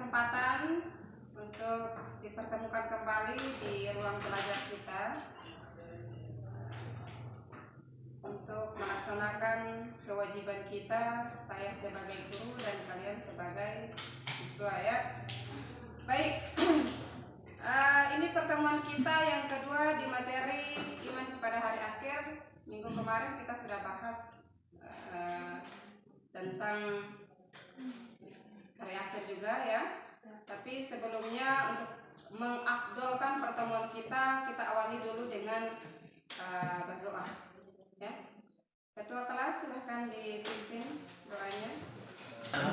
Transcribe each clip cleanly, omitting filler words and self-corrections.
kesempatan untuk dipertemukan kembali di ruang belajar kita untuk melaksanakan kewajiban kita, saya sebagai guru dan kalian sebagai siswa ya. Baik, ini pertemuan kita yang kedua di materi iman kepada hari akhir. Minggu kemarin kita sudah bahas tentang hari akhir juga ya. Tapi sebelumnya untuk mengafdolkan pertemuan kita awali dulu dengan berdoa ya. Ketua kelas silahkan dipimpin doanya.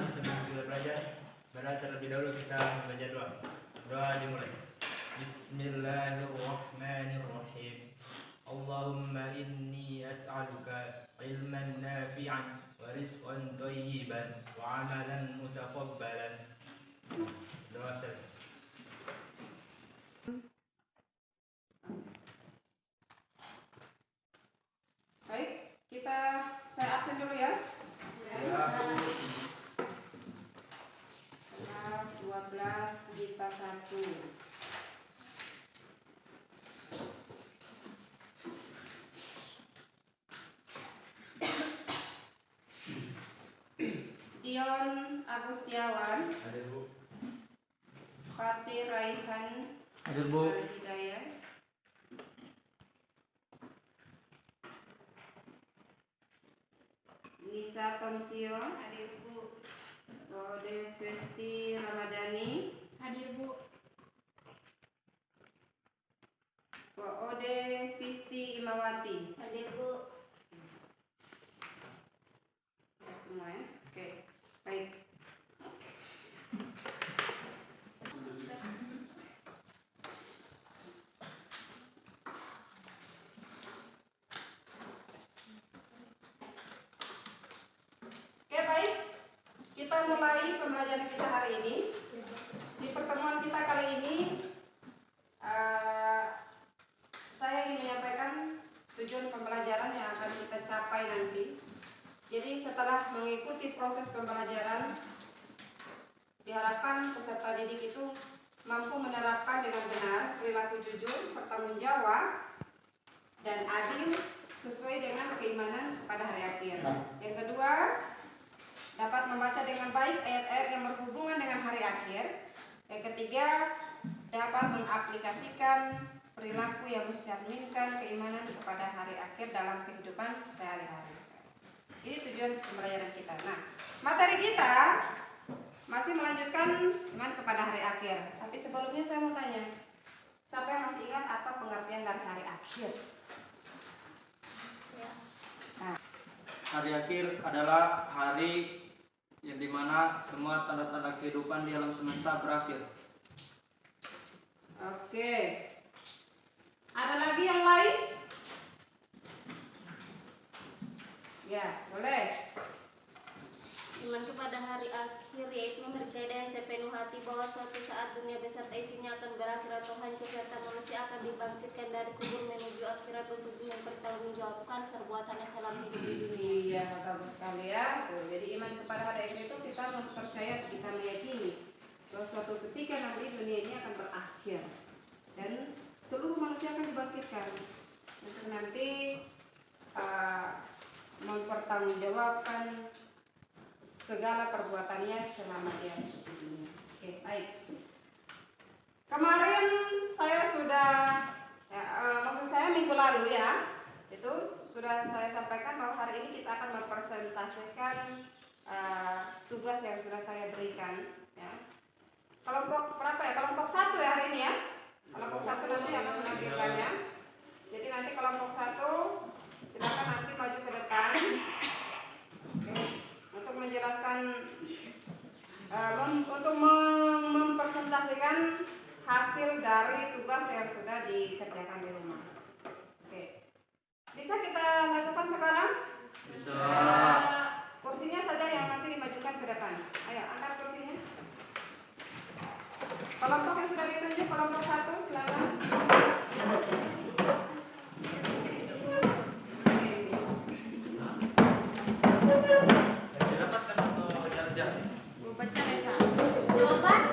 Sebelum kita belajar, terlebih dahulu kita membaca doa. Doa dimulai. Bismillahirrahmanirrahim. Allahumma inni as'aluka ilman nafi'an wa rizqan thayyiban wa amalan mutaqabbalan. Doa selesai. Baik, saya absen dulu ya. Kelas 12 MIPA 1. Dion Agustiawan. Hadir Bu. Fatih Raihan. Hadir Bu. Hidayah. Lisa Tomsio. Hadir Bu. Ode Swesti Ramadhani. Hadir Bu. Ode Fisti Imawati. Hadir Bu. Ya, semua ya. Oke, baik. Kita mulai pembelajaran kita hari ini. Di pertemuan kita kali ini, saya ingin menyampaikan tujuan pembelajaran yang akan kita capai nanti. Jadi setelah mengikuti proses pembelajaran, diharapkan peserta didik itu mampu menerapkan dengan benar perilaku jujur, bertanggung jawab, dan adil sesuai dengan keimanan pada hari akhir. Yang kedua, dapat membaca dengan baik ayat-ayat yang berhubungan dengan hari akhir. Yang ketiga, dapat mengaplikasikan perilaku yang mencerminkan keimanan kepada hari akhir dalam kehidupan sehari-hari. Ini tujuan pembelajaran kita. Nah, materi kita masih melanjutkan iman kepada hari akhir. Tapi sebelumnya saya mau tanya, siapa yang masih ingat apa pengertian dari hari akhir? Nah, hari akhir adalah hari yang dimana semua tanda-tanda kehidupan di alam semesta berakhir. Oke. Ada lagi yang lain? Ya, boleh. Iman kepada hari akhir yaitu mempercayai dengan sepenuh hati bahwa suatu saat dunia beserta isinya akan berakhir atau hancur serta manusia akan dibangkitkan dari kubur menuju akhirat untuk mempertanggungjawabkan perbuatannya selama hidup di dunia. Iya, bagus sekali ya. Jadi iman kepada hari akhir itu kita mempercaya, kita meyakini bahwa suatu ketika nanti dunia ini akan berakhir dan seluruh manusia akan dibangkitkan untuk nanti mempertanggungjawabkan segala perbuatannya selama dia hidup di dunia. Oke, baik. Kemarin saya sudah, maksud saya minggu lalu ya, itu sudah saya sampaikan bahwa hari ini kita akan mempresentasikan tugas yang sudah saya berikan. Ya. Kelompok berapa ya? Kelompok 1 ya hari ini ya. Kelompok 1 nanti akan menampilkannya. Jadi nanti kelompok 1 silakan nanti maju ke depan. Oke. Untuk menjelaskan, untuk mempresentasikan hasil dari tugas yang sudah dikerjakan di rumah. Oke, bisa kita lakukan sekarang? Bisa. Kursinya saja yang nanti dimajukan ke depan. Ayo, angkat kursinya. Kelompok yang sudah ditunjuk, kelompok 1, silakan. Jawaban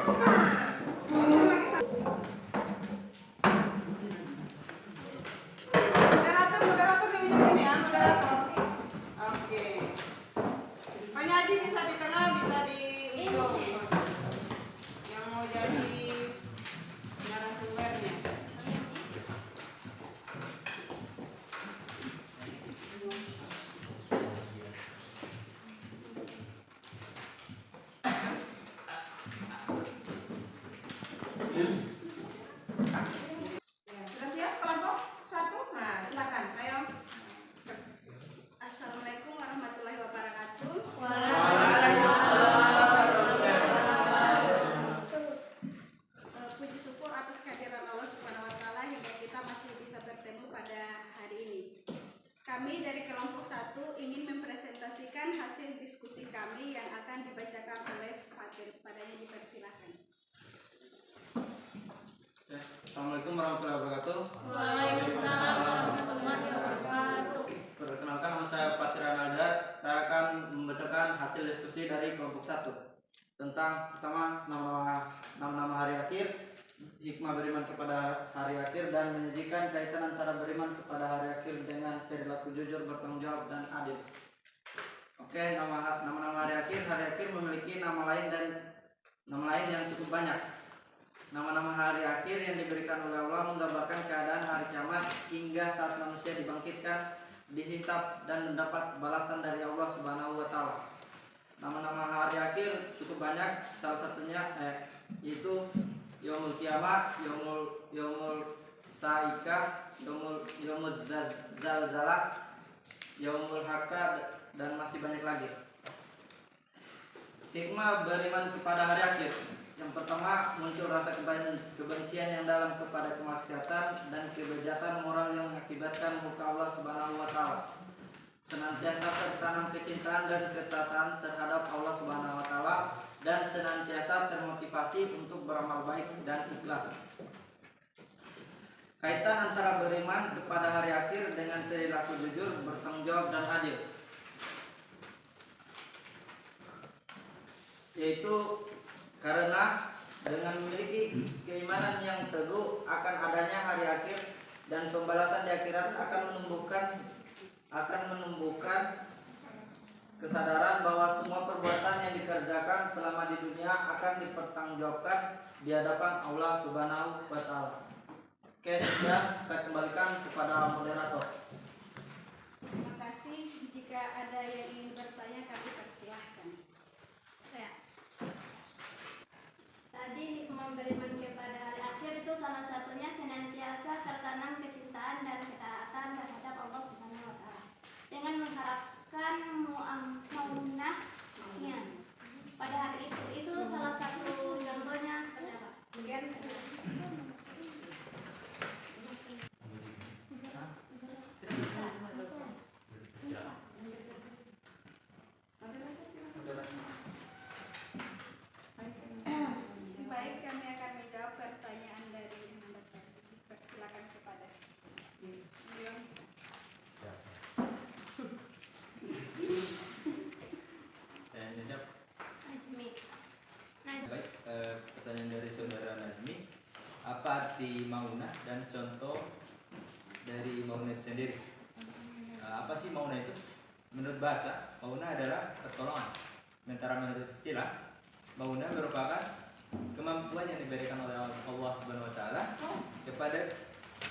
Ya, sudah siap kelompok 1? Nah, silakan. Ayo. Assalamualaikum warahmatullahi wabarakatuh. Puji syukur atas kehadiran Allah Subhanahu wa taala hingga kita masih bisa bertemu pada hari ini. Kami dari kelompok 1 ingin mempresentasikan hasil diskusi kami yang akan dibacakan oleh Fatir. Padanya dipersilakan. Assalamualaikum warahmatullahi wabarakatuh. Waalaikumsalam warahmatullahi wabarakatuh. Perkenalkan, nama saya Fatir Analda. Saya akan membacakan hasil diskusi dari kelompok 1 tentang pertama nama-nama hari akhir, hikmah beriman kepada hari akhir, dan menyajikan kaitan antara beriman kepada hari akhir dengan perilaku jujur, bertanggung jawab, dan adil. Oke, nama-nama hari akhir memiliki nama lain yang cukup banyak. Nama-nama hari akhir yang diberikan oleh Allah menggambarkan keadaan hari kiamat hingga saat manusia dibangkitkan, dihisab, dan mendapat balasan dari Allah Subhanahu wa taala. Nama-nama hari akhir cukup banyak, salah satunya yaitu Yaumul Qiyamah, Yaumul Saika, Yaumul Zalzalah, Yaumul Hakka, dan masih banyak lagi. Hikmah beriman kepada hari akhir. Yang pertama, muncul rasa kebencian yang dalam kepada kemaksiatan dan kebejatan moral yang mengakibatkan muka Allah Subhanahu wa taala. Senantiasa tertanam kecintaan dan ketaatan terhadap Allah Subhanahu wa taala dan senantiasa termotivasi untuk beramal baik dan ikhlas. Kaitan antara beriman kepada hari akhir dengan perilaku jujur, bertanggung jawab, dan adil, yaitu karena dengan memiliki keimanan yang teguh akan adanya hari akhir dan pembalasan di akhirat akan menumbuhkan kesadaran bahwa semua perbuatan yang dikerjakan selama di dunia akan dipertanggungjawabkan di hadapan Allah Subhanahu wa taala. Oke, sekian, saya kembalikan kepada moderator. Terima kasih. Jika ada yang ingin bertanya, kami persilahkan. Tadi hikmah beriman kepada hari akhir itu salah satunya senantiasa tertanam kecintaan dan ketaatan terhadap Allah Subhanahu wa taala dengan mengharapkan maunahnya pada hari itu salah satu contohnya seperti apa? Sekian. Baik, kami akan menjawab pertanyaan dari yang Anda tadi. Persilakan kepada beliau. Najmi. Baik, pertanyaan dari saudara Najmi, apa arti maunah dan contoh dari maunah itu sendiri? Apa sih maunah itu? Menurut bahasa, maunah adalah pertolongan. Sementara menurut istilah, maunah merupakan kemampuan yang diberikan oleh Allah Subhanahu wa taala kepada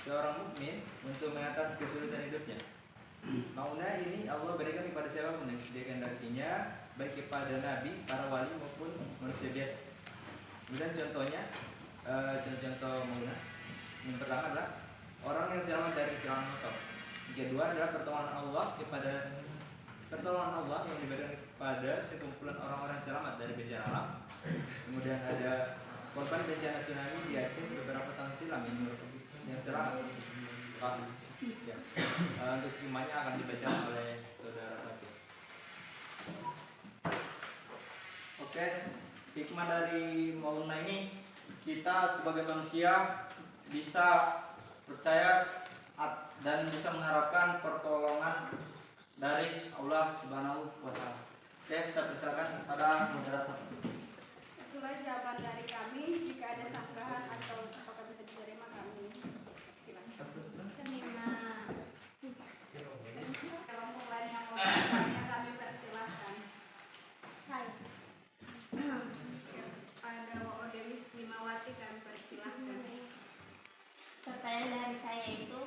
seorang mukmin untuk mengatasi kesulitan hidupnya. Maunah ini Allah berikan kepada siapapun yang dikehendakinya, baik kepada nabi, para wali maupun manusia biasa. Kemudian contohnya, contoh maunah. Yang pertama adalah orang yang selamat dari kecelakaan motor. Yang kedua adalah pertolongan Allah yang diberikan kepada sekumpulan orang-orang selamat dari bencana alam. Kemudian ada korban bencana tsunami di Aceh beberapa tahun silam yang selamat. Untuk skemanya akan dibaca oleh saudara Fatir. Oke, hikmah dari maunah ini, kita sebagai manusia bisa percaya dan bisa mengharapkan pertolongan dari Allah Subhanahu wa taala. Oke, saya persilakan kepada moderator. Itulah jawaban dari kami. Jika ada sanggahan atau apakah bisa diterima, kami silakan. Kelompok lain yang mau bertanya, kami persilahkan. Saya. Ada Dewi Limawati, kami persilahkan. Pertanyaan dari saya itu,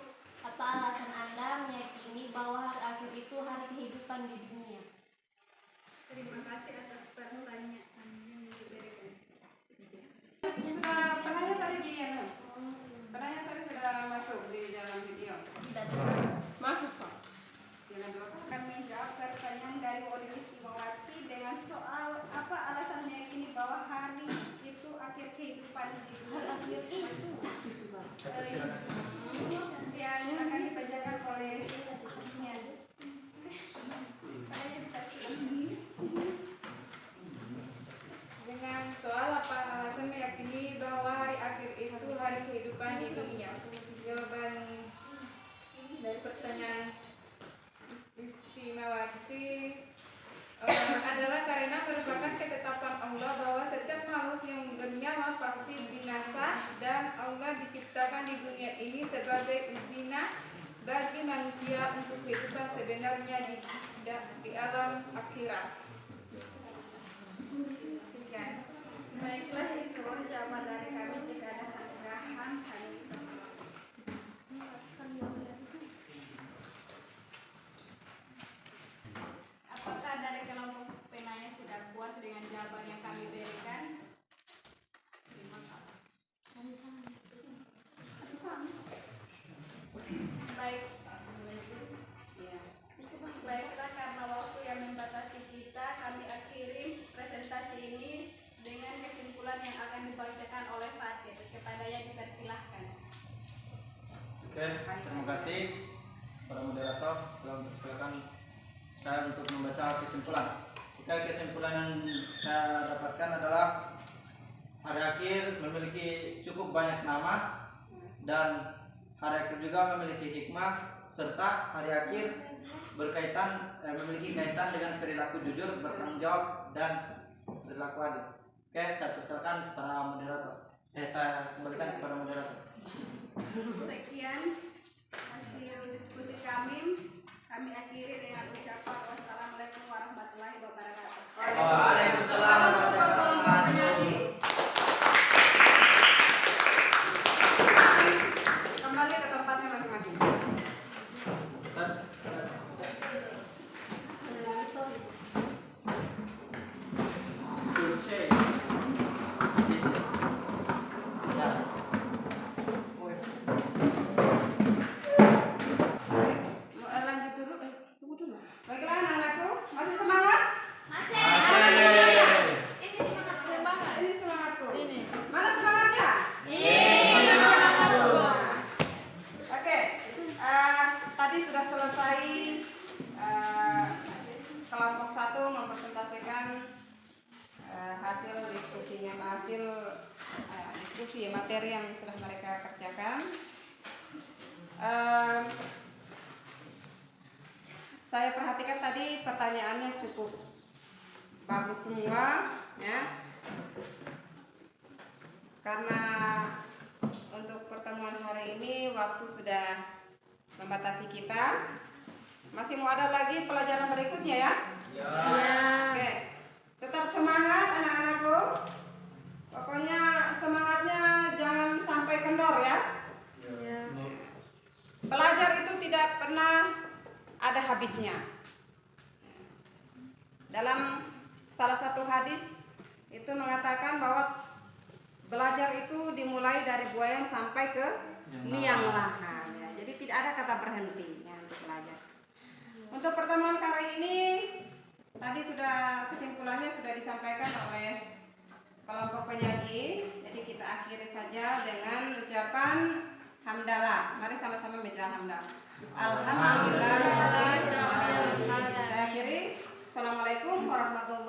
apa alasan Anda meyakini bahwa hari akhir itu hari kehidupan di dunia? Terima kasih atas pertanyaannya. yang akan dibacakan oleh hostnya. Dengan soal apa alasan meyakini bahwa hari akhir itu hari kehidupan di dunia? Jawaban dari pertanyaan istimewasi adalah karena merupakan ketetapan Allah bahwa setiap makhluk yang bernyawa pasti binasa dan Allah diciptakan di dunia ini sebagai uzina bagi manusia untuk kehidupan sebenarnya di alam akhirat. Sekian. Baiklah, itulah jawaban dari kami. Jika ada sanggahan kami persilakan. Apakah dari kelompok penanya sudah puas dengan jawaban yang kami berikan? Terima kasih. Baik. Ya. Baiklah, karena waktu yang membatasi kita, kami akhiri presentasi ini dengan kesimpulan yang akan dibacakan oleh Fatir. Kepadanya dipersilahkan. Oke, terima kasih para moderator telah mempersilakan saya untuk membaca kesimpulan. Oke, kesimpulan yang saya dapatkan adalah hari akhir memiliki cukup banyak nama dan hari akhir juga memiliki hikmah, serta hari akhir memiliki kaitan dengan perilaku jujur, bertanggung jawab, dan perilaku adil. Oke, saya persilakan para moderator. Saya kembalikan kepada moderator. Sekian hasil diskusi kami. Kami akhiri dengan ucapan wassalamualaikum warahmatullahi wabarakatuh. Waalaikumsalam warahmatullahi wabarakatuh. Kembali ke tempatnya masing-masing. Lanjut dulu. Tunggu dulu. Baiklah anak-anakku, masih semangat? Ini semangatku. Mana semangatnya? Oke, tadi sudah selesai kelompok 1 mempresentasikan hasil diskusinya, hasil diskusi materi yang sudah mereka kerjakan. Saya perhatikan tadi pertanyaannya cukup bagus semua, ya. Karena untuk pertemuan hari ini waktu sudah membatasi kita. Masih mau ada lagi pelajaran berikutnya ya? Ya. Oke. Tetap semangat anak-anakku. Pokoknya semangatnya jangan sampai kendor ya. Belajar itu tidak pernah ada habisnya. Dalam salah satu hadis itu mengatakan bahwa belajar itu dimulai dari buayan sampai ke liang lahat. Ya. Jadi tidak ada kata berhenti ya, untuk belajar. Untuk pertemuan kali ini tadi sudah kesimpulannya sudah disampaikan oleh kelompok penyaji. Jadi kita akhiri saja dengan ucapan hamdalah. Mari sama-sama membaca hamdalah. Alhamdulillah. Saya akhiri. Assalamualaikum warahmatullahi wabarakatuh.